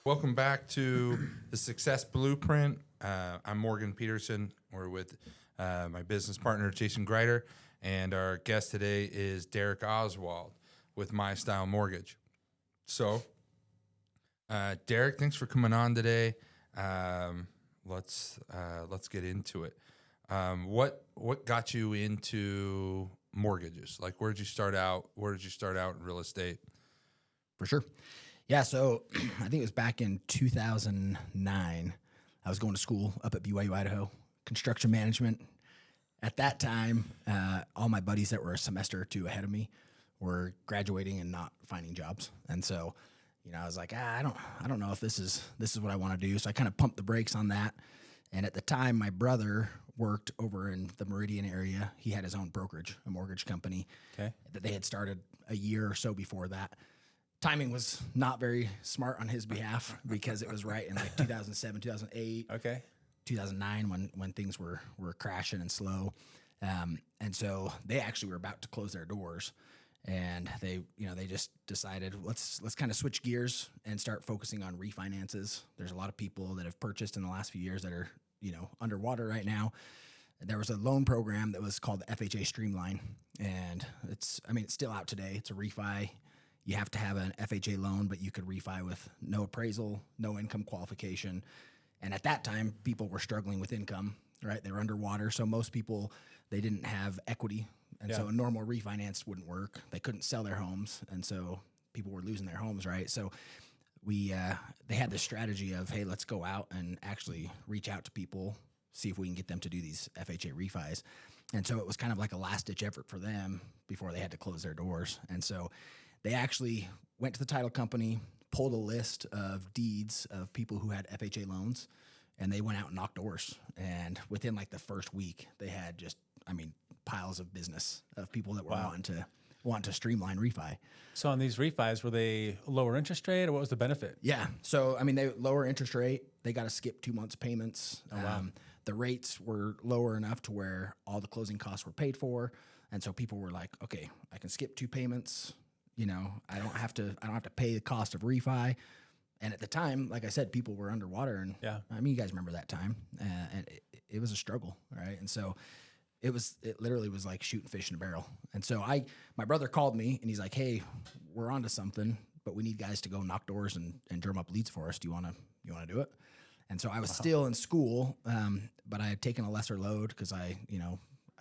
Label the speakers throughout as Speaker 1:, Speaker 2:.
Speaker 1: Welcome back to the Success Blueprint. I'm Morgan Peterson. We're with my business partner, Jason Grider, and our guest today is Derek Oswald with My Style Mortgage. So, Derek, thanks for coming on today. Let's get into it. What got you into mortgages? Like, where did you start out? Where did you start out in real estate?
Speaker 2: For sure. Yeah, so I think it was back in 2009. I was going to school up at BYU, Idaho, construction management. At that time, all my buddies that were a semester or two ahead of me were graduating and not finding jobs. And so, I was like, I don't know if this is what I want to do. So I kind of pumped the brakes on that. And at the time, my brother worked over in the Meridian area. He had his own brokerage, a mortgage company that they had started a year or so before that. Timing was not very smart on his behalf because it was right in like 2007, 2008, 2009 when things were crashing and slow. And so they actually were about to close their doors, and they just decided let's kind of switch gears and start focusing on refinances. There's a lot of people that have purchased in the last few years that are, underwater right now. There was a loan program that was called the FHA Streamline, and it's still out today. It's a refi. You have to have an FHA loan, but you could refi with no appraisal, no income qualification. And at that time, people were struggling with income, right? They were underwater. So most people, they didn't have equity. And so a normal refinance wouldn't work. They couldn't sell their homes. And so people were losing their homes, right? So they had this strategy of, hey, let's go out and actually reach out to people, see if we can get them to do these FHA refis. And so it was kind of like a last-ditch effort for them before they had to close their doors. And so they actually went to the title company, pulled a list of deeds of people who had FHA loans, and they went out and knocked doors. And within like the first week, they had just, piles of business of people that were wanting to streamline refi.
Speaker 3: So on these refis, were they lower interest rate, or what was the benefit?
Speaker 2: Yeah. So, they lower interest rate. They got to skip 2 months payments.
Speaker 3: Oh, wow.
Speaker 2: The rates were lower enough to where all the closing costs were paid for. And so people were like, okay, I can skip 2 payments. I don't have to pay the cost of refi. And at the time, like I said, people were underwater, and you guys remember that time, and it was a struggle, right? And so it literally was like shooting fish in a barrel. And so my brother called me, and he's like, hey, we're onto something, but we need guys to go knock doors and drum up leads for us. Do you want to do it? And so I was still in school, but I had taken a lesser load because I'd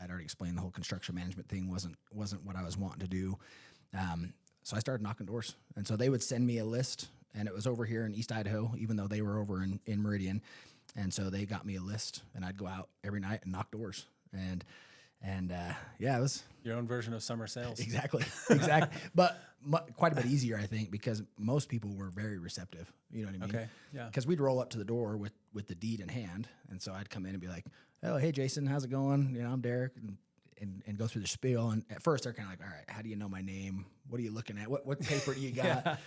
Speaker 2: already explained the whole construction management thing wasn't what I was wanting to do. So I started knocking doors. And so they would send me a list, and it was over here in East Idaho, even though they were over in Meridian. And so they got me a list, and I'd go out every night and knock doors. And it was
Speaker 3: Your own version of summer sales.
Speaker 2: Exactly. But quite a bit easier, I think, because most people were very receptive. You know what I mean?
Speaker 3: Okay, yeah.
Speaker 2: Because we'd roll up to the door with the deed in hand. And so I'd come in and be like, oh, hey, Jason, how's it going? I'm Derek. And go through the spiel. And at first they're kind of like, all right, how do you know my name? What are you looking at? What paper do you got?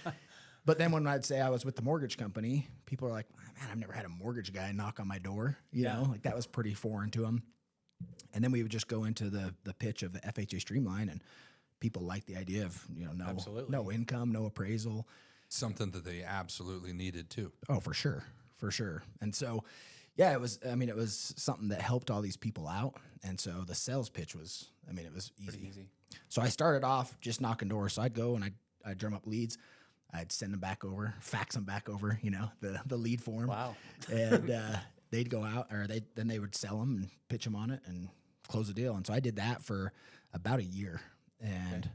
Speaker 2: But then when I'd say I was with the mortgage company, people are like, man, I've never had a mortgage guy knock on my door. You know, like that was pretty foreign to them. And then we would just go into the pitch of the FHA Streamline, and people liked the idea of, no income, no appraisal.
Speaker 1: Something that they absolutely needed too.
Speaker 2: Oh, for sure. And so, yeah, it was something that helped all these people out. And so the sales pitch was, it was easy.
Speaker 3: Pretty easy.
Speaker 2: So I started off just knocking doors. So I'd go and I'd drum up leads. I'd send them back over, fax them back over, the lead form.
Speaker 3: Wow.
Speaker 2: And they'd go out, or then they would sell them and pitch them on it and close the deal. And so I did that for about a year. And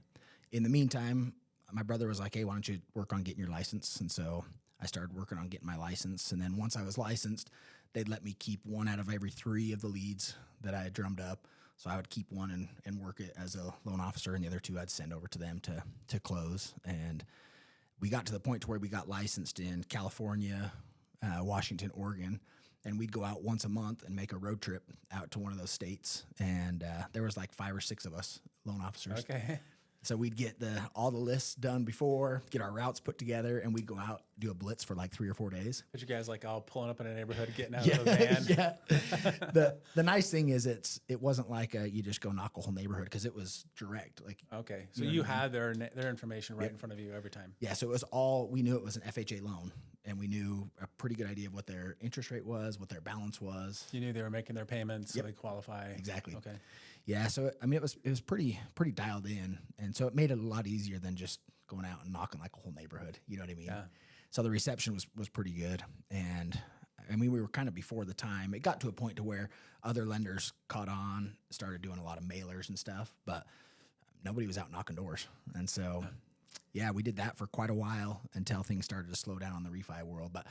Speaker 2: in the meantime, my brother was like, hey, why don't you work on getting your license? And so I started working on getting my license. And then once I was licensed, they'd let me keep 1 out of every 3 of the leads that I had drummed up. So I would keep 1 and work it as a loan officer, and the other 2 I'd send over to them to close. And we got to the point to where we got licensed in California, Washington, Oregon, and we'd go out once a month and make a road trip out to one of those states. And there was like 5 or 6 of us loan officers.
Speaker 3: Okay.
Speaker 2: So we'd get all the lists done before, get our routes put together, and we'd go out, do a blitz for like 3 or 4 days.
Speaker 3: But you guys like all pulling up in a neighborhood, getting out of the van.
Speaker 2: Yeah. The nice thing is it wasn't like you just go knock a whole neighborhood, because it was direct. Like,
Speaker 3: Okay, so you had their information right in front of you every time.
Speaker 2: yeah, so we knew it was an FHA loan, and we knew a pretty good idea of what their interest rate was, what their balance was.
Speaker 3: You knew they were making their payments, so they qualify.
Speaker 2: Exactly.
Speaker 3: Okay.
Speaker 2: Yeah, so I mean, it was pretty dialed in, and so it made it a lot easier than just going out and knocking like a whole neighborhood. You know what I mean?
Speaker 3: Yeah.
Speaker 2: So the reception was pretty good, and I mean, we were kind of before the time. It got to a point to where other lenders caught on, started doing a lot of mailers and stuff, but nobody was out knocking doors, and so yeah, we did that for quite a while until things started to slow down in the refi world. But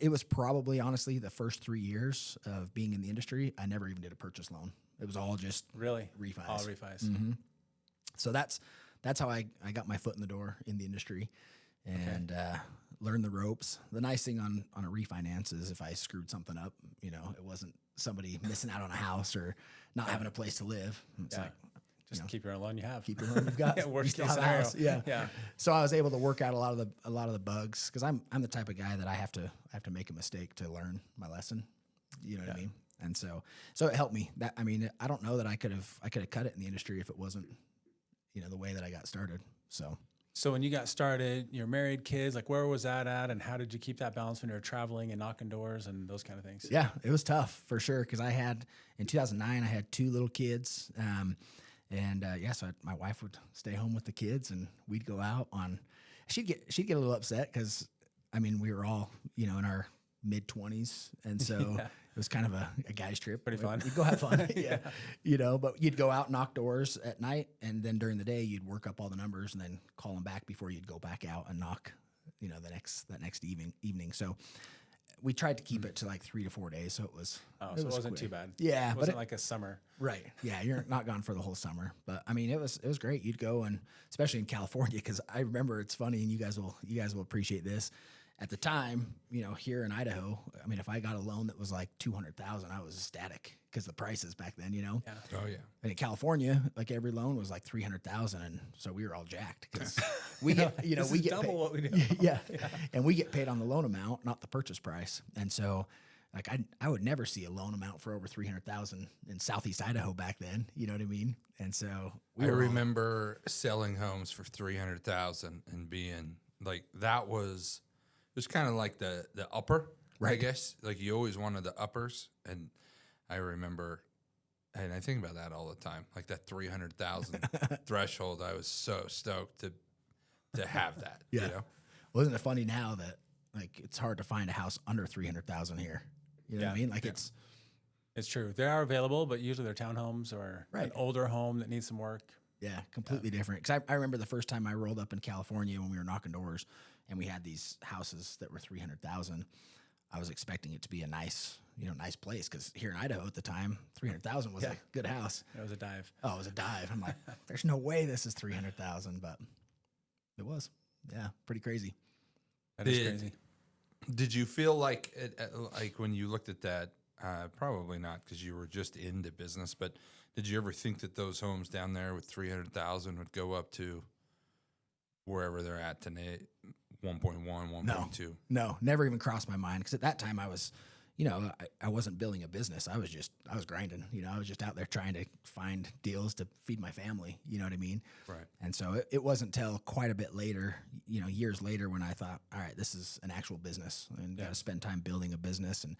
Speaker 2: it was probably, honestly, the first 3 years of being in the industry, I never even did a purchase loan. It was all just
Speaker 3: Really?
Speaker 2: refis.
Speaker 3: All refis.
Speaker 2: Mm-hmm. So that's how I got my foot in the door in the industry, and learned the ropes. The nice thing on a refinance is if I screwed something up, it wasn't somebody missing out on a house or not having a place to live. It's like,
Speaker 3: Just keep your own loan you have.
Speaker 2: keep your loan you've got.
Speaker 3: Yeah, worst
Speaker 2: You still
Speaker 3: case
Speaker 2: have a
Speaker 3: scenario.
Speaker 2: house. Yeah.
Speaker 3: Yeah.
Speaker 2: So I was able to work out a lot of the bugs, because I'm the type of guy that I have to make a mistake to learn my lesson. You know what I mean? And so it helped me. That, I mean, I don't know that I could have cut it in the industry if it wasn't, the way that I got started.
Speaker 3: So when you got started, you're married, kids, like where was that at, and how did you keep that balance when you were traveling and knocking doors and those kind of things?
Speaker 2: Yeah, it was tough for sure, because in 2009 I had 2 little kids, so my wife would stay home with the kids, and we'd go out on. She'd get a little upset, because I mean, we were all in our mid-20s, and so it was kind of a guy's trip.
Speaker 3: Pretty fun.
Speaker 2: We'd go have fun, but you'd go out, knock doors at night, and then during the day you'd work up all the numbers and then call them back before you'd go back out and knock, that next evening. So we tried to keep it to like 3 to 4 days, so it was.
Speaker 3: Oh, so it wasn't
Speaker 2: quick.
Speaker 3: too bad.
Speaker 2: Yeah,
Speaker 3: it wasn't like a summer.
Speaker 2: Right. Yeah, you're not gone for the whole summer, but I mean, it was great. You'd go, and especially in California, because I remember, it's funny, and you guys will appreciate this. At the time, here in Idaho, I mean, if I got a loan that was like $200,000, I was ecstatic, because the prices back then,
Speaker 3: Yeah.
Speaker 1: Oh yeah.
Speaker 2: And in California, like every loan was like $300,000, and so we were all jacked, because we get,
Speaker 3: This
Speaker 2: we
Speaker 3: is
Speaker 2: get
Speaker 3: double
Speaker 2: paid,
Speaker 3: what we do.
Speaker 2: yeah, and we get paid on the loan amount, not the purchase price, and so. Like I would never see a loan amount for over $300,000 in Southeast Idaho back then. You know what I mean? And so
Speaker 1: I remember selling homes for $300,000 and being like, it was kind of like the upper, I guess. Like, you always wanted the uppers, and I remember, and I think about that all the time. Like that 300,000 threshold, I was so stoked to have that.
Speaker 2: Yeah. Wasn't it funny now that like it's hard to find a house under 300,000 here? You know what I mean? Like it's
Speaker 3: true. They are available, but usually they're townhomes or an older home that needs some work.
Speaker 2: Yeah, completely different. Because I remember the first time I rolled up in California when we were knocking doors, and we had these houses that were 300,000. I was expecting it to be a nice place, because here in Idaho at the time, 300,000 was a good house.
Speaker 3: It was a dive.
Speaker 2: Oh, it was a dive. I'm like, there's no way this is 300,000, but it was. Yeah, pretty crazy.
Speaker 3: That is crazy.
Speaker 1: Did you feel like when you looked at that? Probably not, because you were just into business. But did you ever think that those homes down there with 300,000 would go up to wherever they're at today, 1.1, 1.2?
Speaker 2: No, never even crossed my mind, because at that time I was, I wasn't building a business. I was grinding. I was just out there trying to find deals to feed my family. You know what I mean?
Speaker 1: Right.
Speaker 2: And so it wasn't till quite a bit later, years later, when I thought, all right, this is an actual business, and got to spend time building a business. And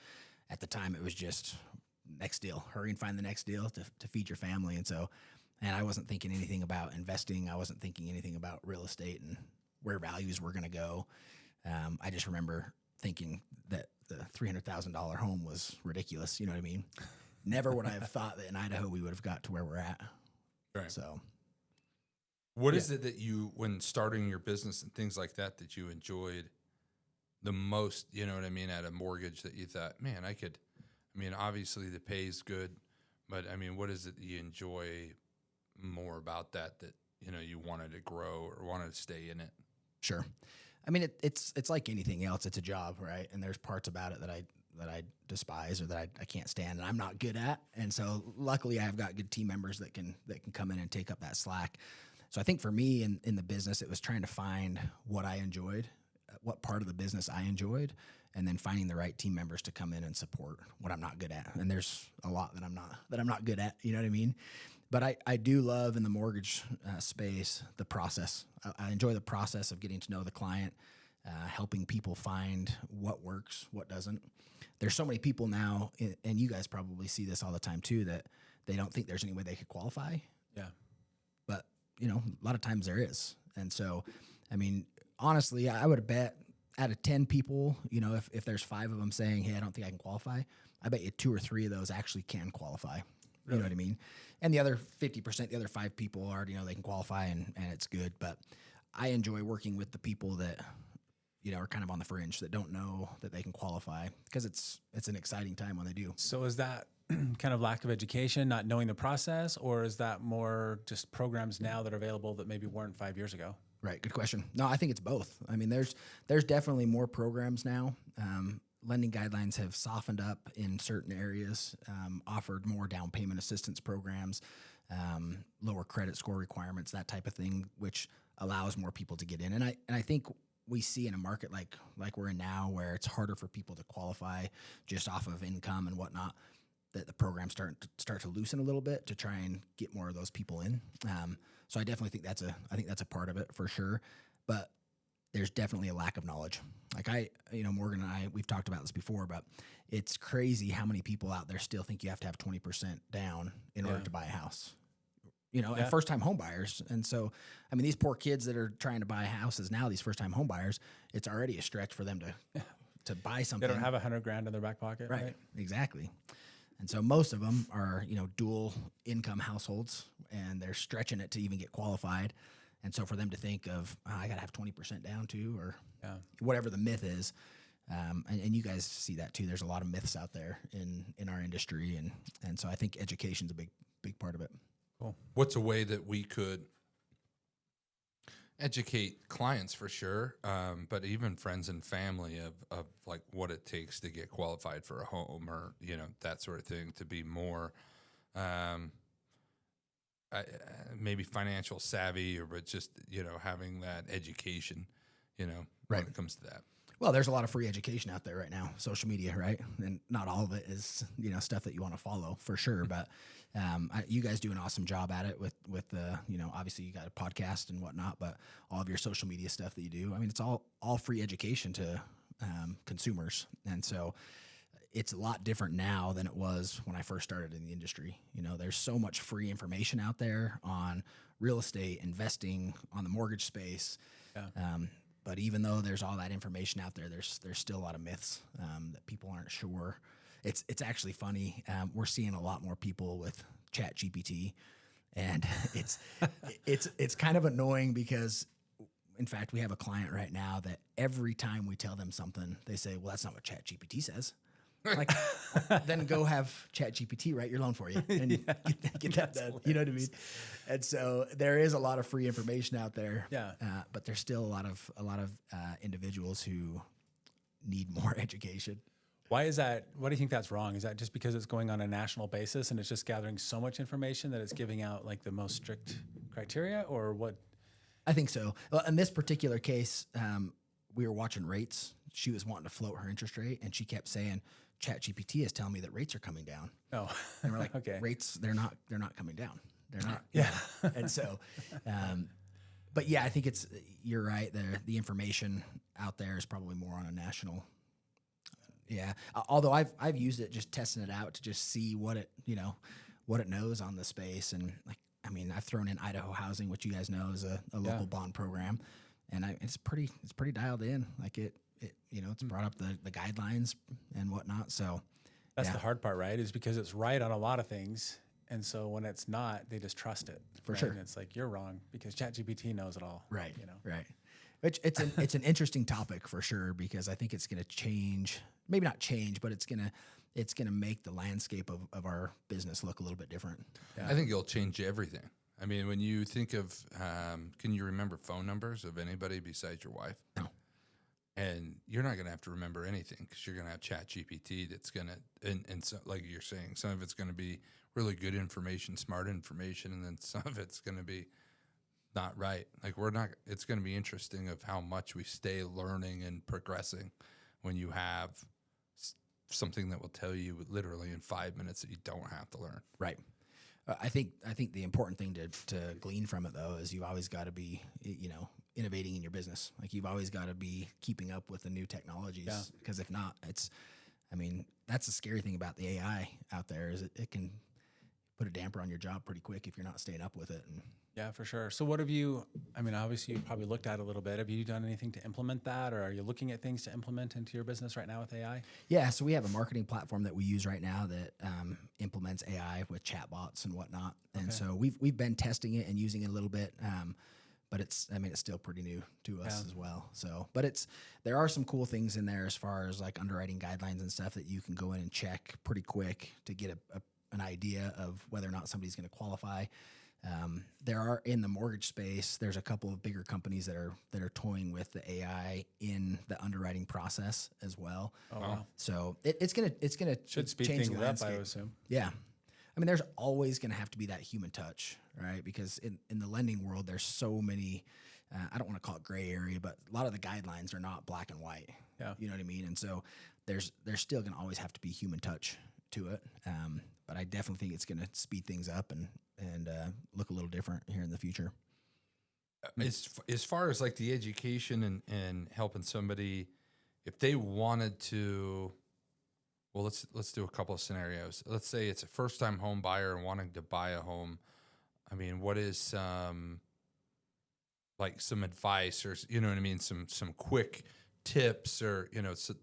Speaker 2: at the time, it was just next deal, hurry and find the next deal to feed your family. And so, and I wasn't thinking anything about investing. I wasn't thinking anything about real estate and where values were going to go. I just remember thinking that the $300,000 home was ridiculous. You know what I mean? Never would I have thought that in Idaho we would have got to where we're at.
Speaker 1: Right.
Speaker 2: So,
Speaker 1: what is it that you, when starting your business and things like that you enjoyed the most? You know what I mean? At a mortgage that you thought, man, obviously the pay is good, but I mean, what is it that you enjoy more about that you wanted to grow or wanted to stay in it?
Speaker 2: Sure. I mean, it's like anything else. It's a job, right? And there's parts about it that I despise, or that I can't stand, and I'm not good at. And so luckily I've got good team members that can come in and take up that slack. So I think for me in the business, it was trying to find what I enjoyed, what part of the business I enjoyed, and then finding the right team members to come in and support what I'm not good at. And there's a lot that I'm not good at, you know what I mean? But I do love in the mortgage space, the process. I enjoy the process of getting to know the client, helping people find what works, what doesn't. There's so many people now, and you guys probably see this all the time too, that they don't think there's any way they could qualify.
Speaker 3: Yeah.
Speaker 2: But, a lot of times there is. And so, honestly, I would bet out of 10 people, if there's 5 of them saying, hey, I don't think I can qualify, I bet you 2 or 3 of those actually can qualify. You know what I mean? And the other 50%, the other 5 people already know they can qualify and it's good. But I enjoy working with the people that, are kind of on the fringe, that don't know that they can qualify, because it's an exciting time when they do.
Speaker 3: So is that kind of lack of education, not knowing the process, or is that more just programs now that are available that maybe weren't 5 years ago?
Speaker 2: Right. Good question. No, I think it's both. There's definitely more programs now. Lending guidelines have softened up in certain areas, offered more down payment assistance programs, lower credit score requirements, that type of thing, which allows more people to get in. And I think we see in a market like we're in now, where it's harder for people to qualify just off of income and whatnot, that the programs start to loosen a little bit to try and get more of those people in. So I definitely think that's a part of it for sure. But there's definitely a lack of knowledge. Like Morgan and I, we've talked about this before, but it's crazy how many people out there still think you have to have 20% down in order to buy a house. And first-time home buyers. And so, these poor kids that are trying to buy houses now, these first-time home buyers, it's already a stretch for them to buy something.
Speaker 3: They don't have $100,000 in their back pocket, right?
Speaker 2: Exactly. And so most of them are, dual income households, and they're stretching it to even get qualified. And so for them to think of, I got to have 20% down too, or whatever the myth is. And you guys see that too. There's a lot of myths out there in our industry. And so I think education's a big part of it.
Speaker 1: Cool. What's a way that we could educate clients for sure, but even friends and family of like what it takes to get qualified for a home, or that sort of thing, to be more maybe financial savvy, but just having that education, when it comes to that.
Speaker 2: Well, there's a lot of free education out there right now, social media, right? And not all of it is, stuff that you want to follow for sure. But you guys do an awesome job at it with obviously you got a podcast and whatnot, but all of your social media stuff that you do, it's all free education to consumers. And so it's a lot different now than it was when I first started in the industry. There's so much free information out there on real estate, investing, on the mortgage space. Yeah. But even though there's all that information out there, there's still a lot of myths that people aren't sure. It's actually funny. We're seeing a lot more people with ChatGPT, and it's kind of annoying because, in fact, we have a client right now that every time we tell them something, they say, "Well, that's not what ChatGPT says." Like, then go have ChatGPT write your loan for you and get that done. You know what I mean? And so there is a lot of free information out there.
Speaker 3: Yeah.
Speaker 2: But there's still a lot of individuals who need more education.
Speaker 3: Why is that? What do you think that's wrong? Is that just because it's going on a national basis and it's just gathering so much information that it's giving out like the most strict criteria, or what?
Speaker 2: I think so. Well, in this particular case, we were watching rates. She was wanting to float her interest rate, and she kept saying, ChatGPT is telling me that rates are coming down.
Speaker 3: Oh,
Speaker 2: and we're like,
Speaker 3: okay.
Speaker 2: Rates, they're not coming down. They're not.
Speaker 3: Yeah.
Speaker 2: And so, but yeah, I think you're right. The information out there is probably more on a national. Yeah. Although I've used it, just testing it out to just see what it knows on the space. And I've thrown in Idaho Housing, which you guys know is a local bond program. And it's pretty dialed in. Like it's brought up the guidelines and whatnot. So
Speaker 3: that's the hard part, right? Is because it's right on a lot of things. And so when it's not, they just trust it.
Speaker 2: For
Speaker 3: right?
Speaker 2: sure.
Speaker 3: And it's like, you're wrong because ChatGPT knows it all.
Speaker 2: Right. Right. Which it's an interesting topic for sure, because I think it's going to change, maybe not change, but it's going to make the landscape of our business look a little bit different.
Speaker 1: Yeah. I think it'll change everything. When you think of, can you remember phone numbers of anybody besides your wife?
Speaker 2: No.
Speaker 1: And you're not going to have to remember anything because you're going to have ChatGPT that's going to, and so, like you're saying, some of it's going to be really good information, smart information, and then some of it's going to be not right. Like we're not. It's going to be interesting of how much we stay learning and progressing when you have something that will tell you literally in 5 minutes that you don't have to learn.
Speaker 2: Right. I think the important thing to glean from it though is you've always got to be, innovating in your business. Like you've always got to be keeping up with the new technologies, because if not, that's the scary thing about the AI out there is it can put a damper on your job pretty quick if you're not staying up with it. And
Speaker 3: Yeah, for sure. So what have you, obviously you probably looked at it a little bit. Have you done anything to implement that, or are you looking at things to implement into your business right now with AI?
Speaker 2: yeah, so we have a marketing platform that we use right now that implements AI with chatbots and whatnot. And so we've been testing it and using it a little bit. But it's still pretty new to us as well. So, but there are some cool things in there as far as like underwriting guidelines and stuff that you can go in and check pretty quick to get an idea of whether or not somebody's going to qualify. There are in the mortgage space, there's a couple of bigger companies that are toying with the AI in the underwriting process as well.
Speaker 3: Oh, wow.
Speaker 2: So it's gonna
Speaker 3: Should speed
Speaker 2: change
Speaker 3: things
Speaker 2: the
Speaker 3: up,
Speaker 2: landscape.
Speaker 3: I would assume.
Speaker 2: Yeah. There's always going to have to be that human touch, right? Because in the lending world, there's so many, I don't want to call it gray area, but a lot of the guidelines are not black and white.
Speaker 3: Yeah.
Speaker 2: You know what I mean? And so there's still going to always have to be human touch to it. But I definitely think it's going to speed things up and look a little different here in the future.
Speaker 1: As far as like the education and helping somebody, if they wanted to, well, let's do a couple of scenarios. Let's say it's a first-time home buyer and wanting to buy a home. What is some advice or some quick tips or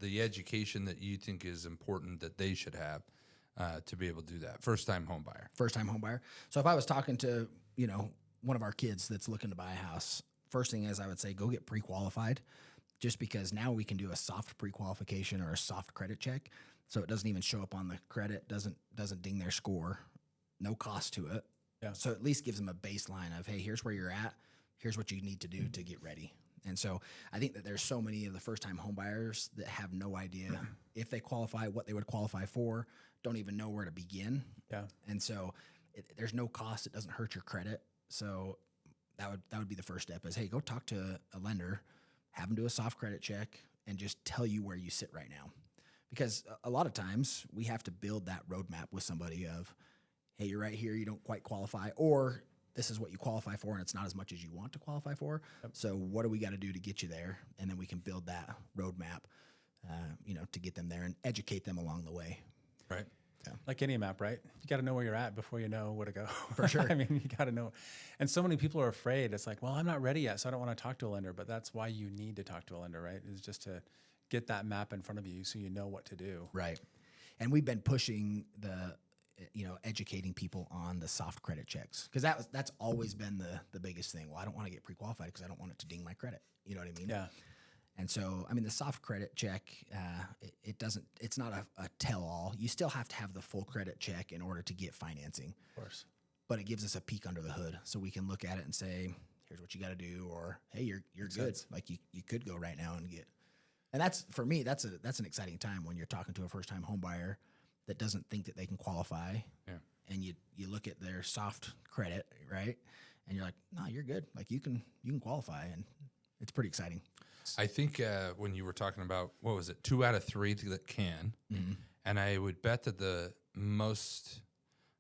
Speaker 1: the education that you think is important that they should have to be able to do that? First-time home buyer.
Speaker 2: First-time home buyer. So if I was talking to one of our kids that's looking to buy a house, first thing is I would say go get pre-qualified, just because now we can do a soft pre-qualification or a soft credit check. So it doesn't even show up on the credit, doesn't ding their score, no cost to it.
Speaker 3: Yeah.
Speaker 2: So at least gives them a baseline of, hey, here's where you're at, here's what you need to do to get ready. And so I think that there's so many of the first-time home buyers that have no idea if they qualify, what they would qualify for, don't even know where to begin.
Speaker 3: Yeah.
Speaker 2: And so there's no cost. It doesn't hurt your credit. So that would be the first step is, hey, go talk to a lender, have them do a soft credit check, and just tell you where you sit right now. Because a lot of times we have to build that roadmap with somebody of, hey, you're right here, you don't quite qualify, or this is what you qualify for and it's not as much as you want to qualify for. Yep. So what do we got to do to get you there? And then we can build that roadmap, to get them there and educate them along the way.
Speaker 1: Right.
Speaker 2: Yeah.
Speaker 3: Like any map, right? You got to know where you're at before you know where to go.
Speaker 2: For sure.
Speaker 3: You got to know. And so many people are afraid. It's like, well, I'm not ready yet, so I don't want to talk to a lender. But that's why you need to talk to a lender, right? Is just to get that map in front of you so you know what to do.
Speaker 2: Right. And we've been pushing educating people on the soft credit checks, because that's always been the biggest thing. Well, I don't want to get pre-qualified because I don't want it to ding my credit. You know what I mean?
Speaker 3: Yeah.
Speaker 2: And so, the soft credit check, it's not a tell-all. You still have to have the full credit check in order to get financing.
Speaker 3: Of course.
Speaker 2: But it gives us a peek under the hood, so we can look at it and say, here's what you got to do, or hey, you're
Speaker 3: Makes
Speaker 2: good.
Speaker 3: sense.
Speaker 2: Like you could go right now and get. And that's, for me, that's an exciting time when you're talking to a first-time home buyer that doesn't think that they can qualify.
Speaker 1: Yeah.
Speaker 2: And you look at their soft credit, right? And you're like, no, you're good. Like you can qualify, and it's pretty exciting.
Speaker 1: I think when you were talking about, what was it, 2 out of 3 that can, and I would bet that the most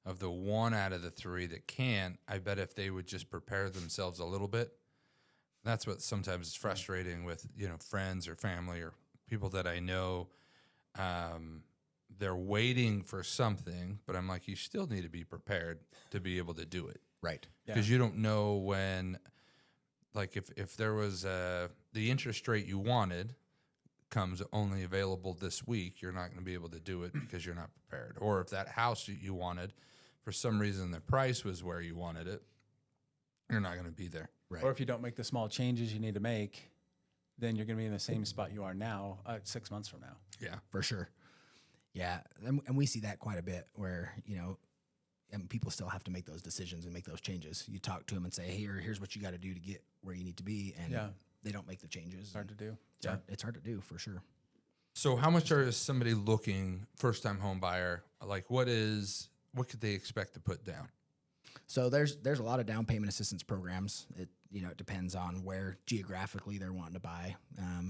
Speaker 1: of the 1 out of the 3 that can, I bet if they would just prepare themselves a little bit, that's what sometimes is frustrating with, friends or family or people that I know. They're waiting for something, but I'm like, you still need to be prepared to be able to do it.
Speaker 2: Right.
Speaker 1: Because you don't know when, like if there was the interest rate you wanted comes only available this week, you're not going to be able to do it because you're not prepared. Or if that house you wanted, for some reason the price was where you wanted it, you're not going to be there.
Speaker 2: Right.
Speaker 3: Or if you don't make the small changes you need to make, then you're going to be in the same spot you are now 6 months from now.
Speaker 1: Yeah.
Speaker 2: For sure. Yeah. And we see that quite a bit where, people still have to make those decisions and make those changes. You talk to them and say, hey, here's what you got to do to get where you need to be. And they don't make the changes.
Speaker 3: It's hard to do.
Speaker 2: It's hard to do, for sure.
Speaker 1: So how much is somebody looking, first-time home buyer, like what could they expect to put down?
Speaker 2: So there's a lot of down payment assistance programs. It depends on where geographically they're wanting to buy,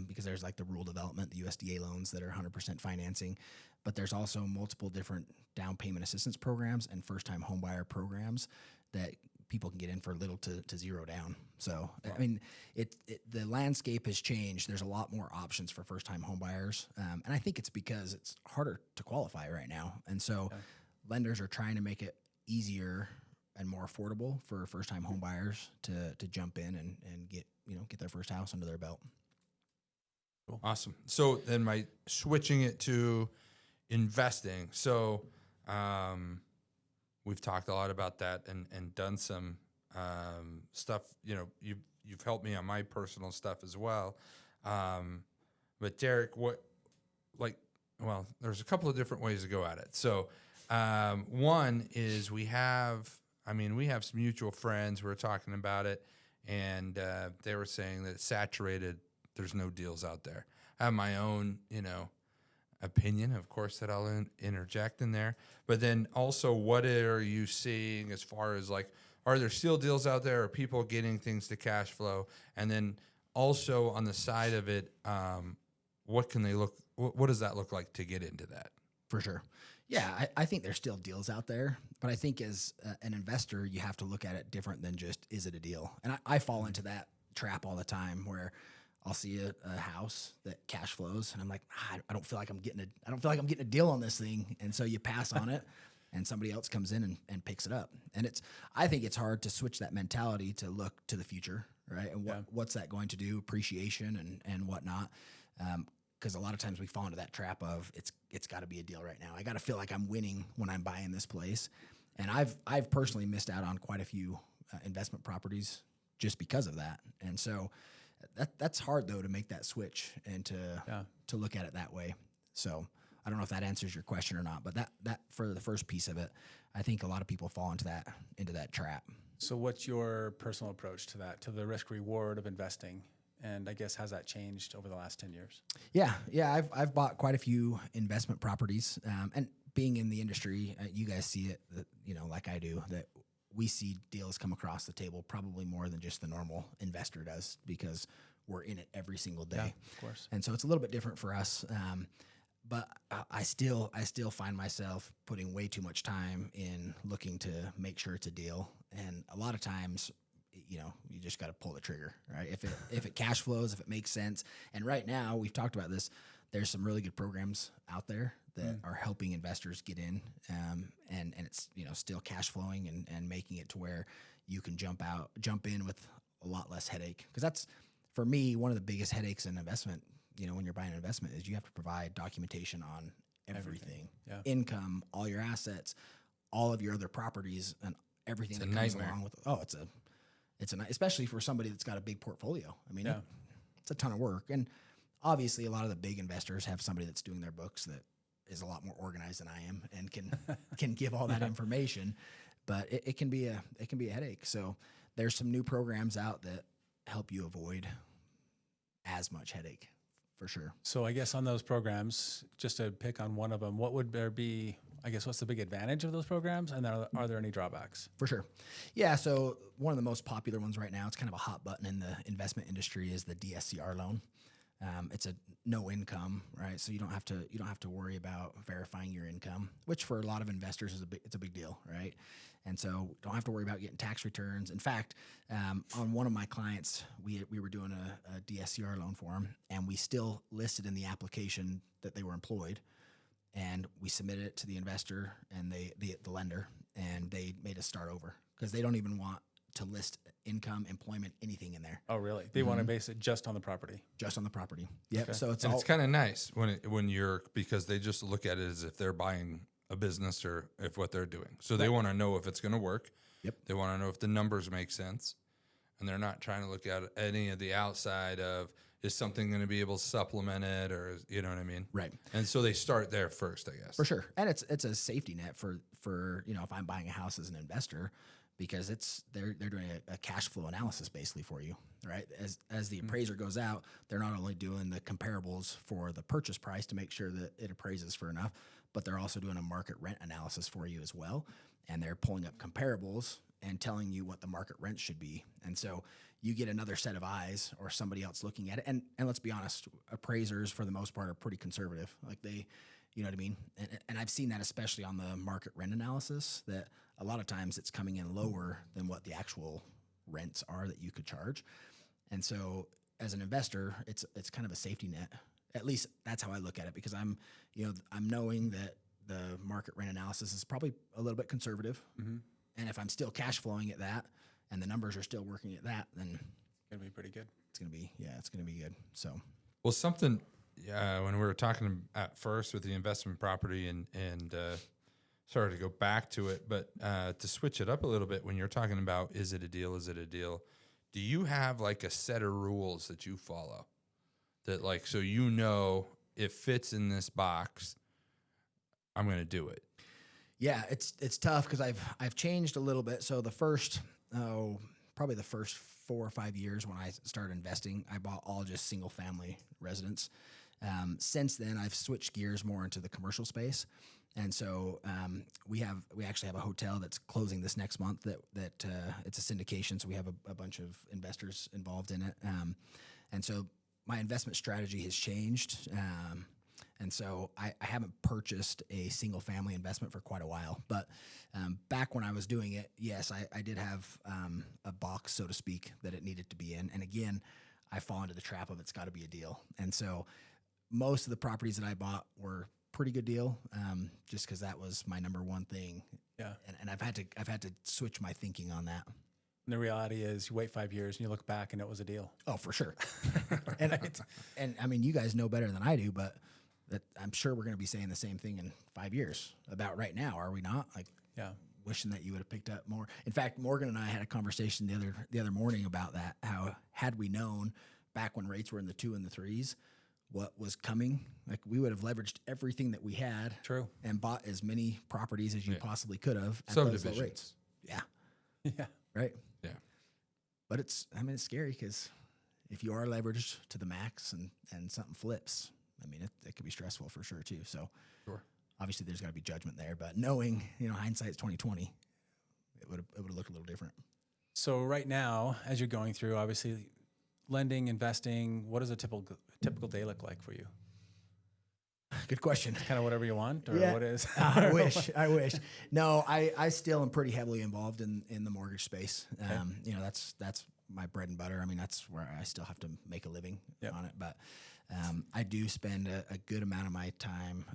Speaker 2: because there's like the rural development, the USDA loans that are 100% financing, but there's also multiple different down payment assistance programs and first time home buyer programs that people can get in for little to zero down. So I mean, the landscape has changed. There's a lot more options for first time home buyers, and I think it's because it's harder to qualify right now, and so lenders are trying to make it easier and more affordable for first-time home buyers to jump in and get their first house under their belt.
Speaker 1: Cool. Awesome. So then switching it to investing. So we've talked a lot about that and done some stuff. You've helped me on my personal stuff as well. But Derek, there's a couple of different ways to go at it. So one is we have some mutual friends who are talking about it, and they were saying that it's saturated. There's no deals out there. I have my own, opinion, of course, that I'll interject in there. But then also, what are you seeing as far as are there still deals out there? Are people getting things to cash flow? And then also on the side of it, what does that look like to get into that?
Speaker 2: For sure. Yeah, I think there's still deals out there, but I think as an investor, you have to look at it different than just, is it a deal? And I fall into that trap all the time where I'll see a house that cash flows and I'm like, I don't feel like I'm getting a deal on this thing. And so you pass on it and somebody else comes in and picks it up. And I think it's hard to switch that mentality to look to the future, right? And what's that going to do, appreciation and whatnot. Because a lot of times we fall into that trap of it's got to be a deal right now. I got to feel like I'm winning when I'm buying this place, and I've personally missed out on quite a few investment properties just because of that. And so that's hard though to make that switch and to look at it that way. So I don't know if that answers your question or not, but that for the first piece of it, I think a lot of people fall into that trap.
Speaker 3: So what's your personal approach to that, to the risk reward of investing? And I guess, has that changed over the last 10 years? Yeah.
Speaker 2: I've bought quite a few investment properties, and being in the industry, you guys see it, like I do, that we see deals come across the table probably more than just the normal investor does, because we're in it every single day.
Speaker 3: Yeah, of course.
Speaker 2: And so it's a little bit different for us. But I still find myself putting way too much time in looking to make sure it's a deal. And a lot of times, you just got to pull the trigger, right? If it cash flows, if it makes sense. And right now, we've talked about this, there's some really good programs out there that are helping investors get in, and it's still cash flowing and making it to where you can jump in with a lot less headache. Because that's, for me, one of the biggest headaches in investment, when you're buying an investment, is you have to provide documentation on everything. Yeah. Income, all your assets, all of your other properties, and everything that comes along with it. It's especially for somebody that's got a big portfolio. I mean, it's a ton of work. And obviously a lot of the big investors have somebody that's doing their books that is a lot more organized than I am and can give all that information, but it can be a headache. So there's some new programs out that help you avoid as much headache, for sure.
Speaker 3: So I guess on those programs, just to pick on one of them, what would there be, I guess, what's the big advantage of those programs? And are there any drawbacks?
Speaker 2: For sure. Yeah. So one of the most popular ones right now, it's kind of a hot button in the investment industry, is the DSCR loan. It's a no income, right? So you don't have to worry about verifying your income, which for a lot of investors it's a big deal, right? And so don't have to worry about getting tax returns. In fact, on one of my clients, we were doing a DSCR loan for them, and we still listed in the application that they were employed, and we submitted it to the investor and the lender, and they made us start over because they don't even want to list income, employment, anything in there.
Speaker 3: Oh, really? They want to base it just on the property.
Speaker 2: Just on the property. Yep. Okay. So
Speaker 1: it's kind of nice because they just look at it as if they're buying a business or if what they're doing. So they want to know if it's going to work.
Speaker 2: Yep.
Speaker 1: They want to know if the numbers make sense, and they're not trying to look at any of the outside of, is something going to be able to supplement it, or you know what I mean?
Speaker 2: Right.
Speaker 1: And so they start there first, I guess.
Speaker 2: For sure. And it's a safety net for if I'm buying a house as an investor, because they're doing a cash flow analysis basically for you, right? As the appraiser goes out, they're not only doing the comparables for the purchase price to make sure that it appraises for enough, but they're also doing a market rent analysis for you as well. And they're pulling up comparables and telling you what the market rent should be. And so you get another set of eyes or somebody else looking at it. And let's be honest, appraisers for the most part are pretty conservative. Like they, you know what I mean? And I've seen that especially on the market rent analysis, that a lot of times it's coming in lower than what the actual rents are that you could charge. And so as an investor, it's kind of a safety net. At least that's how I look at it, because I'm knowing that the market rent analysis is probably a little bit conservative. Mm-hmm. And if I'm still cash flowing at that and the numbers are still working at that, then
Speaker 3: It's going to be pretty good.
Speaker 2: it's going to be good. So,
Speaker 1: Well, something when we were talking at first with the investment property and sorry to go back to it, but to switch it up a little bit, when you're talking about is it a deal, do you have like a set of rules that you follow that like, so you know it fits in this box, I'm going to do it?
Speaker 2: yeah, it's tough because I've changed a little bit. So probably the first 4 or 5 years when I started investing, I bought all just single family residence. Since then, I've switched gears more into the commercial space. And so we actually have a hotel that's closing this next month that it's a syndication. So we have a bunch of investors involved in it. And so my investment strategy has changed. And so I haven't purchased a single family investment for quite a while. But back when I was doing it, yes, I did have a box, so to speak, that it needed to be in. And again, I fall into the trap of it's got to be a deal. And so most of the properties that I bought were pretty good deal, just because that was my number one thing.
Speaker 3: Yeah.
Speaker 2: And I've had to switch my thinking on that.
Speaker 3: And the reality is you wait 5 years and you look back and it was a deal.
Speaker 2: Oh, for sure. and I mean, you guys know better than I do, but that I'm sure we're going to be saying the same thing in 5 years about right now. Are we not? Like,
Speaker 3: Yeah.
Speaker 2: wishing that you would have picked up more. In fact, Morgan and I had a conversation the other morning about that. How had we known back when rates were in the 2 and the 3s, what was coming, like we would have leveraged everything that we had.
Speaker 3: True.
Speaker 2: And bought as many properties as you possibly could have at those low rates. Yeah.
Speaker 3: Yeah.
Speaker 2: Right.
Speaker 1: Yeah.
Speaker 2: But it's scary because if you are leveraged to the max and something flips, I mean, it could be stressful for sure too. So
Speaker 1: Sure.
Speaker 2: obviously there's got to be judgment there, but knowing, hindsight's 20/20, it would have looked a little different.
Speaker 3: So right now, as you're going through, obviously, lending, investing, what does a typical day look like for you?
Speaker 2: Good question.
Speaker 3: Kind of whatever you want, or what is?
Speaker 2: I wish. No, I still am pretty heavily involved in the mortgage space.
Speaker 3: Okay.
Speaker 2: That's my bread and butter. I mean, that's where I still have to make a living
Speaker 3: Yep.
Speaker 2: on it. But I do spend a good amount of my time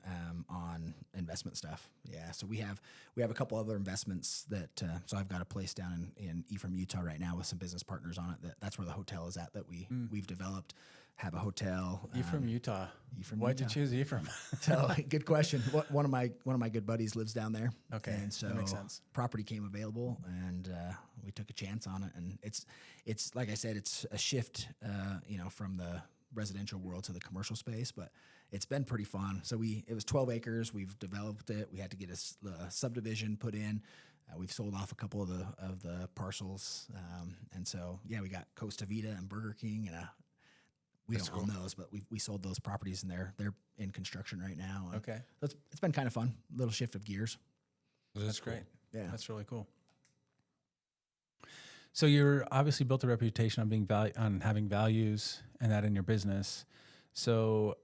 Speaker 2: on investment stuff. Yeah. So we have a couple other investments that. So I've got a place down in Ephraim, Utah right now with some business partners on it. That's where the hotel is at that we've developed. Have a hotel.
Speaker 3: Ephraim, Utah.
Speaker 2: Utah.
Speaker 3: Why'd you choose Ephraim?
Speaker 2: So good question. One of my good buddies lives down there.
Speaker 3: Okay,
Speaker 2: and so
Speaker 3: that makes sense.
Speaker 2: Property came available, and we took a chance on it. And it's like I said, it's a shift, from the residential world to the commercial space, but it's been pretty fun. So it was 12 acres. We've developed it. We had to get a subdivision put in. We've sold off a couple of the parcels, and so we got Costa Vida and Burger King and we don't own those, but we sold those properties, and they're in construction right now.
Speaker 3: Okay.
Speaker 2: So it's been kind of fun. Little shift of gears.
Speaker 3: That's great.
Speaker 2: Yeah.
Speaker 3: That's really cool. So you're obviously built a reputation on having values and that in your business. So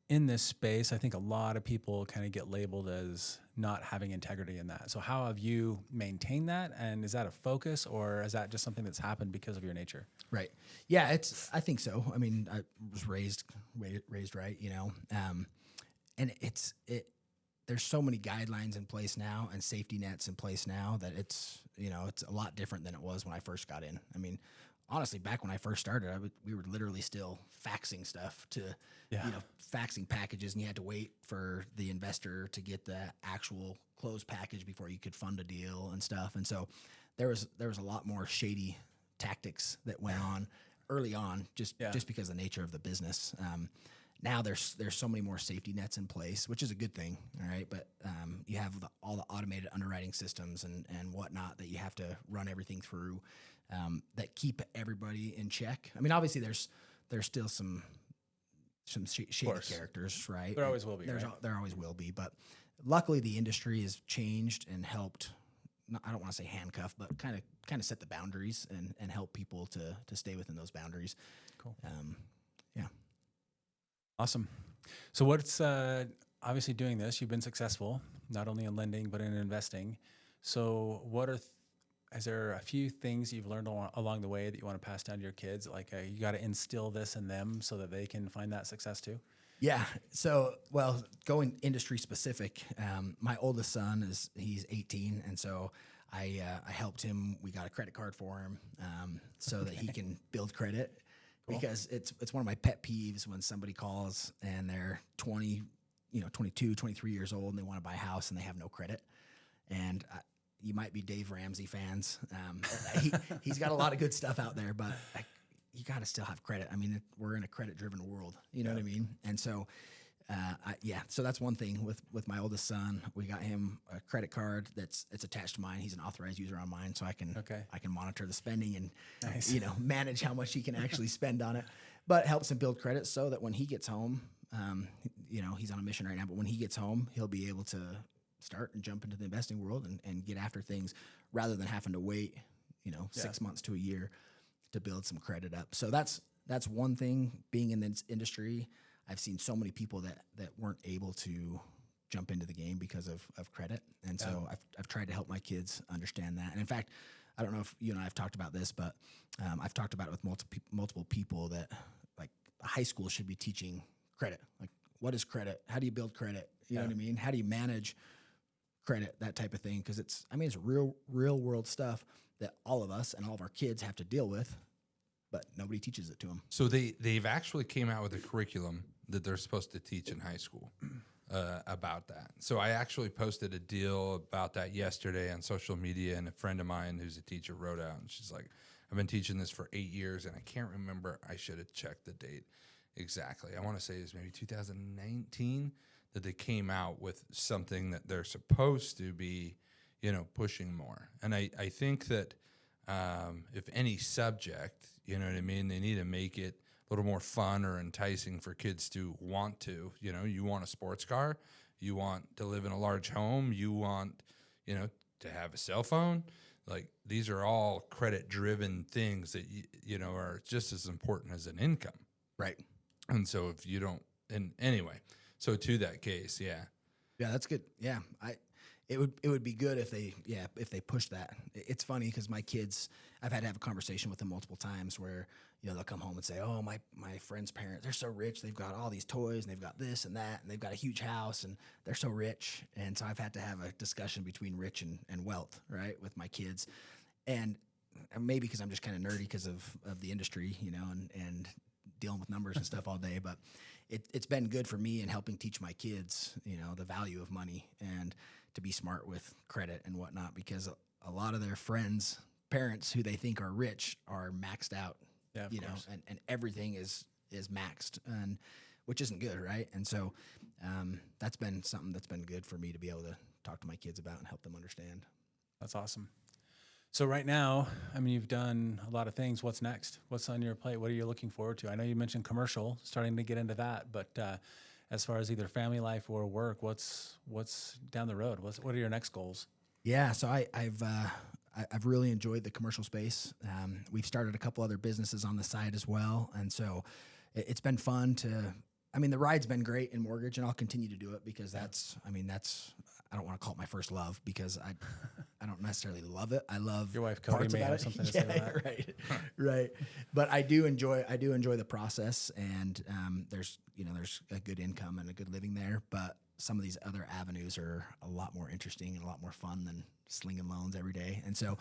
Speaker 3: in this space, I think a lot of people kind of get labeled as not having integrity in that. So how have you maintained that? And is that a focus, or is that just something that's happened because of your nature?
Speaker 2: Right. Yeah, I think so. I mean, I was raised right, and there's so many guidelines in place now and safety nets in place now that it's a lot different than it was when I first got in. I mean, honestly, back when I first started, we were literally still faxing stuff to, faxing packages, and you had to wait for the investor to get the actual closed package before you could fund a deal and stuff. And so there was a lot more shady tactics that went on early on, just because of the nature of the business. Now there's so many more safety nets in place, which is a good thing, all right? But you have all the automated underwriting systems and whatnot that you have to run everything through that keep everybody in check. I mean, obviously there's still some shady characters, right?
Speaker 3: There always will be.
Speaker 2: There always will be, but luckily the industry has changed and helped. I don't want to say handcuff, but kind of set the boundaries and help people to stay within those boundaries.
Speaker 3: Cool.
Speaker 2: Yeah.
Speaker 3: Awesome. So what's obviously doing this? You've been successful not only in lending but in investing. So what are is there a few things you've learned along the way that you want to pass down to your kids? Like you got to instill this in them so that they can find that success too?
Speaker 2: Yeah. So, well, going industry specific, my oldest son he's 18. And so I helped him. We got a credit card for him so that he can build credit. Cool. Because it's one of my pet peeves when somebody calls and they're 20, 22, 23 years old and they want to buy a house and they have no credit. And you might be Dave Ramsey fans. He's got a lot of good stuff out there, but you got to still have credit. I mean, we're in a credit-driven world. You know what I mean? And so, so that's one thing with my oldest son. We got him a credit card it's attached to mine. He's an authorized user on mine, so I can monitor the spending and
Speaker 3: nice.
Speaker 2: Manage how much he can actually spend on it. But it helps him build credit so that when he gets home, he's on a mission right now. But when he gets home, he'll be able to start and jump into the investing world and get after things rather than having to wait, 6 months to a year to build some credit up. So that's one thing. Being in this industry, I've seen so many people that weren't able to jump into the game because of credit. And so I've tried to help my kids understand that. And in fact, I don't know if you and I have talked about this, but I've talked about it with multiple people that like high school should be teaching credit. Like, what is credit? How do you build credit? You know what I mean? How do you manage credit, that type of thing? Because it's real world stuff that all of us and all of our kids have to deal with, but nobody teaches it to them.
Speaker 1: So they've actually came out with a curriculum that they're supposed to teach in high school about that. So I actually posted a deal about that yesterday on social media, and a friend of mine who's a teacher wrote out, and she's like, I've been teaching this for 8 years, and I can't remember. I should have checked the date exactly. I want to say it was maybe 2019 that they came out with something that they're supposed to be, pushing more. And I think that if any subject, you know what I mean, they need to make it a little more fun or enticing for kids to want to. You want a sports car, you want to live in a large home, you want, to have a cell phone. Like, these are all credit-driven things that, are just as important as an income.
Speaker 2: Right.
Speaker 1: And so if you don't, and anyway, so to that case, yeah,
Speaker 2: that's good. Yeah, it would be good if they push that. It's funny because my kids, I've had to have a conversation with them multiple times where they'll come home and say, "Oh, my friend's parents, they're so rich. They've got all these toys and they've got this and that and they've got a huge house and they're so rich." And so I've had to have a discussion between rich and wealth, right, with my kids, and maybe because I'm just kind of nerdy because of the industry, and dealing with numbers and stuff all day, but it's been good for me in helping teach my kids, the value of money and to be smart with credit and whatnot, because a lot of their friends' parents who they think are rich are maxed out, and everything is maxed, and which isn't good, right? And so that's been something that's been good for me to be able to talk to my kids about and help them understand.
Speaker 3: That's awesome. So right now, you've done a lot of things. What's next? What's on your plate? What are you looking forward to? I know you mentioned commercial, starting to get into that, but as far as either family life or work, what's down the road? What are your next goals?
Speaker 2: Yeah, so I've really enjoyed the commercial space. We've started a couple other businesses on the side as well, and so it's been fun to. The ride's been great in mortgage, and I'll continue to do it because that's. I don't want to call it my first love because I don't necessarily love it. I love
Speaker 3: your wife Cody may have something to say about that.
Speaker 2: Right. But I do enjoy the process, and there's a good income and a good living there. But some of these other avenues are a lot more interesting and a lot more fun than slinging loans every day. And so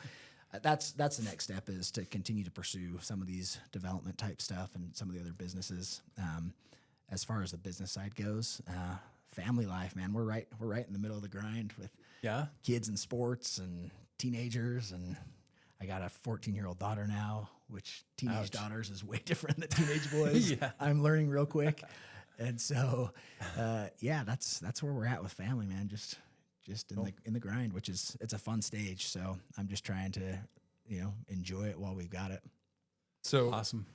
Speaker 2: that's the next step, is to continue to pursue some of these development type stuff and some of the other businesses. As far as the business side goes, family life, man, we're right in the middle of the grind with kids and sports and teenagers, and I got a 14-year-old daughter now, which teenage daughters is way different than teenage boys. I'm learning real quick. And so that's where we're at with family, man. Just in the grind, which is, it's a fun stage. So I'm just trying to, enjoy it while we've got it.
Speaker 1: So
Speaker 3: awesome.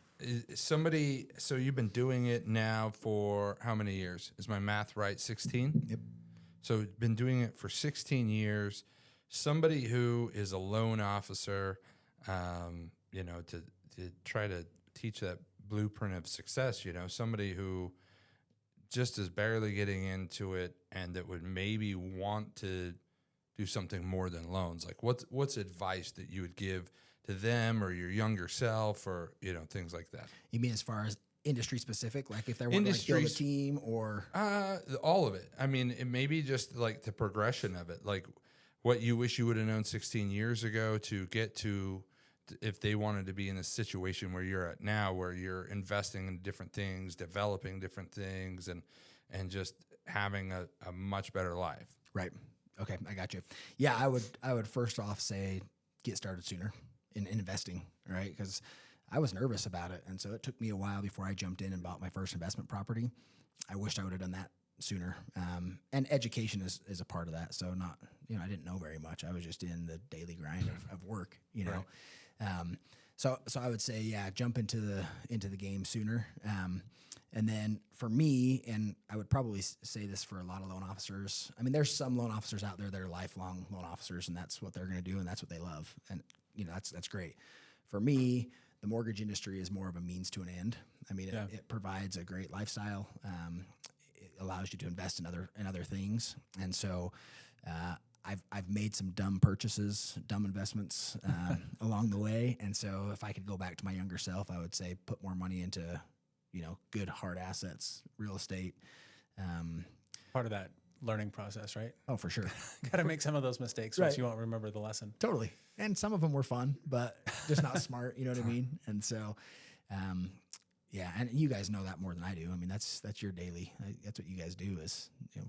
Speaker 1: So you've been doing it now for how many years? Is my math right? 16?
Speaker 2: Yep.
Speaker 1: So been doing it for 16 years. Somebody who is a loan officer, you know, to try to teach that blueprint of success, you know, somebody who just is barely getting into it and that would maybe want to do something more than loans. Like what's advice that you would give to them or your younger self or, you know, things like that?
Speaker 2: You mean as far as industry specific, like if they want to like build a team or?
Speaker 1: All of it. I mean, it may be just like the progression of it, like what you wish you would have known 16 years ago to get to if they wanted to be in a situation where you're at now, where you're investing in different things, developing different things, and just having a much better life.
Speaker 2: Right. Okay, I got you. Yeah, I would first off say get started sooner in investing, right? Because I was nervous about it, and so it took me a while before I jumped in and bought my first investment property. I wished I would have done that sooner. And education is a part of that. So not, you know, I didn't know very much. I was just in the daily grind of work, you know. Right. So I would say, yeah, jump into the game sooner. And then for me, and I would probably say this for a lot of loan officers. I mean, there's some loan officers out there that are lifelong loan officers, and that's what they're going to do, and that's what they love, and you know that's great. For me, the mortgage industry is more of a means to an end. I mean, it provides a great lifestyle. It allows you to invest in other things, and so I've made some dumb purchases, dumb investments along the way. And so if I could go back to my younger self, I would say put more money into, you know, good hard assets, real estate.
Speaker 3: Part of that learning process, right?
Speaker 2: Oh, for sure.
Speaker 3: Got to make some of those mistakes,
Speaker 2: right.
Speaker 3: Once you won't remember the lesson.
Speaker 2: Totally. And some of them were fun, but just not smart. You know what I mean? And so, yeah, and you guys know that more than I do. I mean, that's your daily. That's what you guys do is, you know,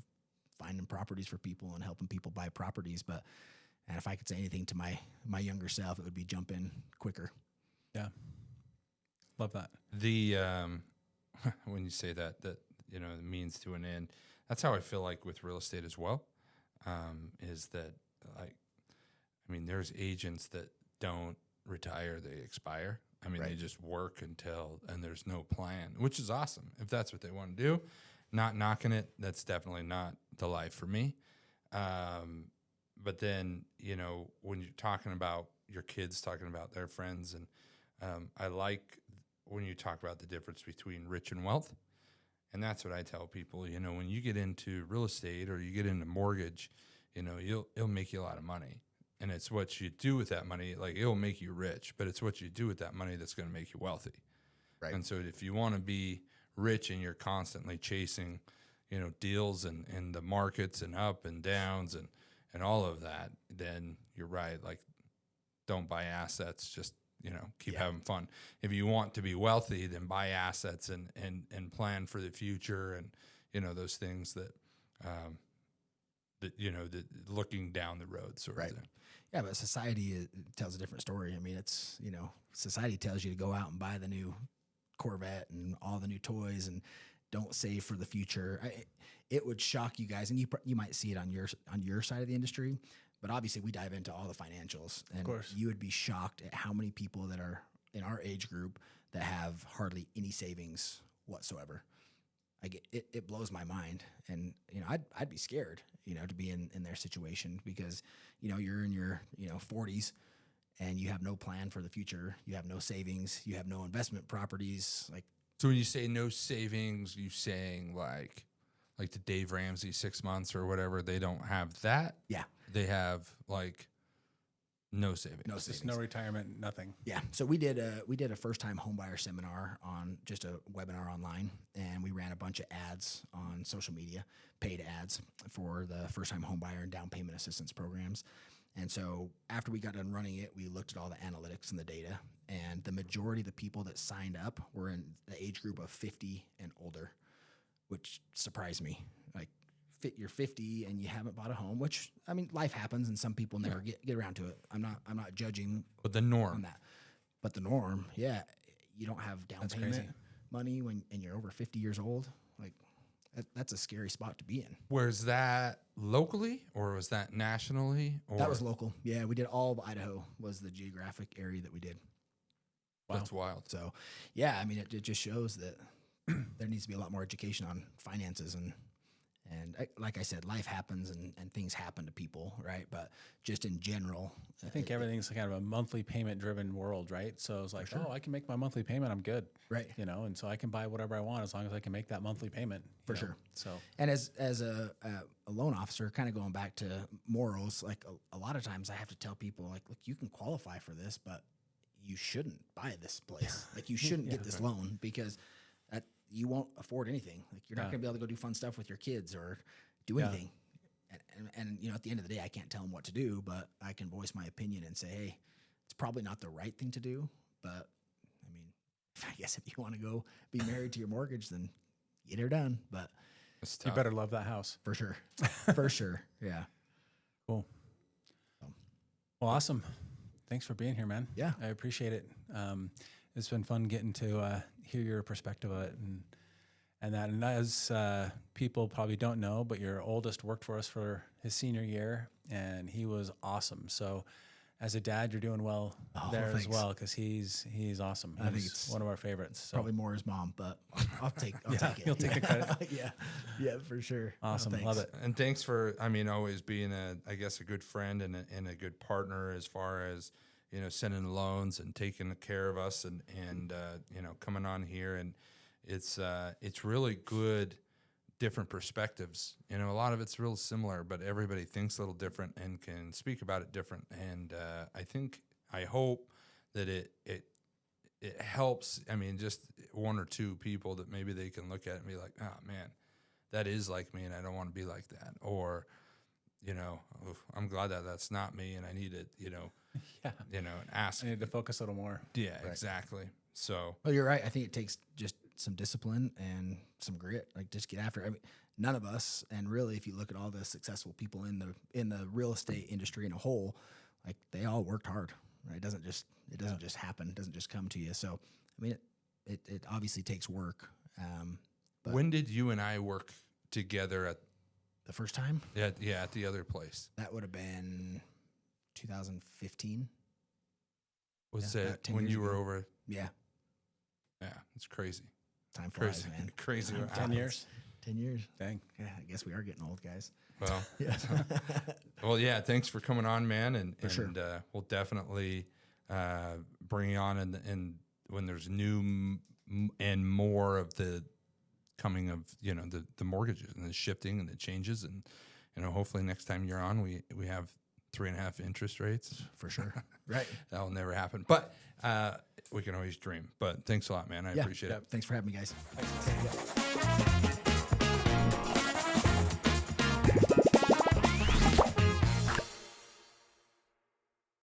Speaker 2: finding properties for people and helping people buy properties. And if I could say anything to my younger self, it would be jump in quicker.
Speaker 3: Yeah. Love that.
Speaker 1: The, when you say that, you know, the means to an end, that's how I feel like with real estate as well. Is that I mean, there's agents that don't retire, they expire. I mean,
Speaker 2: right.
Speaker 1: They just work and there's no plan, which is awesome. If that's what they want to do, not knocking it, that's definitely not the life for me. But then, you know, when you're talking about your kids, talking about their friends, and I like when you talk about the difference between rich and wealth. And that's what I tell people, you know, when you get into real estate or you get into mortgage, you know, it'll make you a lot of money. And it's what you do with that money. Like, it'll make you rich, but it's what you do with that money that's going to make you wealthy.
Speaker 2: Right.
Speaker 1: And so if you want to be rich and you're constantly chasing, you know, deals and the markets and up and downs and all of that, then you're right. Like, don't buy assets, just, you know, keep having fun. If you want to be wealthy, then buy assets and plan for the future and, you know, those things that, you know, looking down the road sort of thing.
Speaker 2: Yeah, but society tells a different story. I mean, it's, you know, society tells you to go out and buy the new Corvette and all the new toys and don't save for the future. It would shock you guys, and you might see it on your side of the industry, but obviously we dive into all the financials, and
Speaker 3: of course,
Speaker 2: you would be shocked at how many people that are in our age group that have hardly any savings whatsoever. It blows my mind, and you know I'd be scared, you know, to be in their situation, because you know you're in your 40s and you have no plan for the future, you have no savings, you have no investment properties. Like,
Speaker 1: so when you say no savings, you saying like the Dave Ramsey 6 months or whatever, they don't have that?
Speaker 2: Yeah,
Speaker 1: they have like no savings.
Speaker 2: No savings.
Speaker 3: No retirement, nothing.
Speaker 2: Yeah. So we did a first time homebuyer seminar on just a webinar online, and we ran a bunch of ads on social media, paid ads for the first time homebuyer and down payment assistance programs. And so after we got done running it, we looked at all the analytics and the data, and the majority of the people that signed up were in the age group of 50 and older, which surprised me. Like, you're 50 and you haven't bought a home, which, I mean, life happens and some people never get around to it. I'm not judging,
Speaker 1: but the norm
Speaker 2: on that. But the norm, yeah, you don't have down payment money and you're over 50 years old. Like, that's a scary spot to be in.
Speaker 1: Where's that locally, or was that nationally? Or?
Speaker 2: That was local. Yeah, we did all of Idaho was the geographic area that we did.
Speaker 1: Wow. That's wild.
Speaker 2: So, yeah, I mean, it just shows that there needs to be a lot more education on finances and And like I said, life happens and things happen to people, right? But just in general,
Speaker 3: I think everything's kind of a monthly payment driven world, right? So it's like, oh, I can make my monthly payment, I'm good,
Speaker 2: right?
Speaker 3: You know, and so I can buy whatever I want as long as I can make that monthly payment.
Speaker 2: For
Speaker 3: you know?
Speaker 2: sure.
Speaker 3: So,
Speaker 2: and as a loan officer, kind of going back to morals, like a lot of times I have to tell people, like, look, you can qualify for this, but you shouldn't buy this place. Like, you shouldn't get this loan because you won't afford anything. Like, you're not going to be able to go do fun stuff with your kids or do anything. And you know, at the end of the day, I can't tell them what to do, but I can voice my opinion and say, hey, it's probably not the right thing to do. But I mean, I guess if you want to go be married to your mortgage, then get her done. But
Speaker 3: you better love that house.
Speaker 2: For sure. For sure. Yeah.
Speaker 3: Cool. Well, awesome. Thanks for being here, man.
Speaker 2: Yeah.
Speaker 3: I appreciate it. It's been fun getting to hear your perspective of it and that. And as people probably don't know, but your oldest worked for us for his senior year, and he was awesome. So as a dad, you're doing well there as well, because he's awesome.
Speaker 2: I think it's
Speaker 3: one of our favorites. So.
Speaker 2: Probably more his mom, but I'll take it.
Speaker 3: You'll take the credit.
Speaker 2: Yeah, for sure.
Speaker 3: Awesome. Love it.
Speaker 1: And thanks for, always being a good friend and a good partner as far as, you know, sending loans and taking care of us and you know, coming on here. And it's really good, different perspectives. You know, a lot of it's real similar, but everybody thinks a little different and can speak about it different. And I hope that it helps. I mean, just one or two people that maybe they can look at it and be like, oh man, that is like me and I don't want to be like that. Or, you know, I'm glad that that's not me and I need to, you know, ask.
Speaker 3: I need to focus a little more.
Speaker 1: Yeah, right. Exactly. So.
Speaker 2: Well, you're right. I think it takes just some discipline and some grit. Like, just get after it. I mean, none of us, and really, if you look at all the successful people in the real estate industry in a whole, like, they all worked hard. Right? It doesn't just happen. It doesn't just come to you. So, I mean, it obviously takes work. But
Speaker 1: when did you and I work together at
Speaker 2: the first time?
Speaker 1: Yeah, at the other place.
Speaker 2: That would have been 2015.
Speaker 1: Was it when you were over?
Speaker 2: Yeah.
Speaker 1: Yeah, it's crazy.
Speaker 2: Time flies, man.
Speaker 1: Crazy.
Speaker 3: 10 years.
Speaker 2: 10 years.
Speaker 3: Dang.
Speaker 2: Yeah, I guess we are getting old, guys.
Speaker 1: Well,
Speaker 2: yeah.
Speaker 1: Well, yeah. Thanks for coming on, man, and
Speaker 2: sure.
Speaker 1: We'll definitely bring you on, and when there's new and more of the coming of, you know, the mortgages and the shifting and the changes, and, you know, hopefully next time you're on, we have 3.5 interest rates
Speaker 2: for sure. Right.
Speaker 1: That'll never happen, but we can always dream. But thanks a lot, man. I appreciate it.
Speaker 2: Thanks for having me, guys.
Speaker 3: Thanks.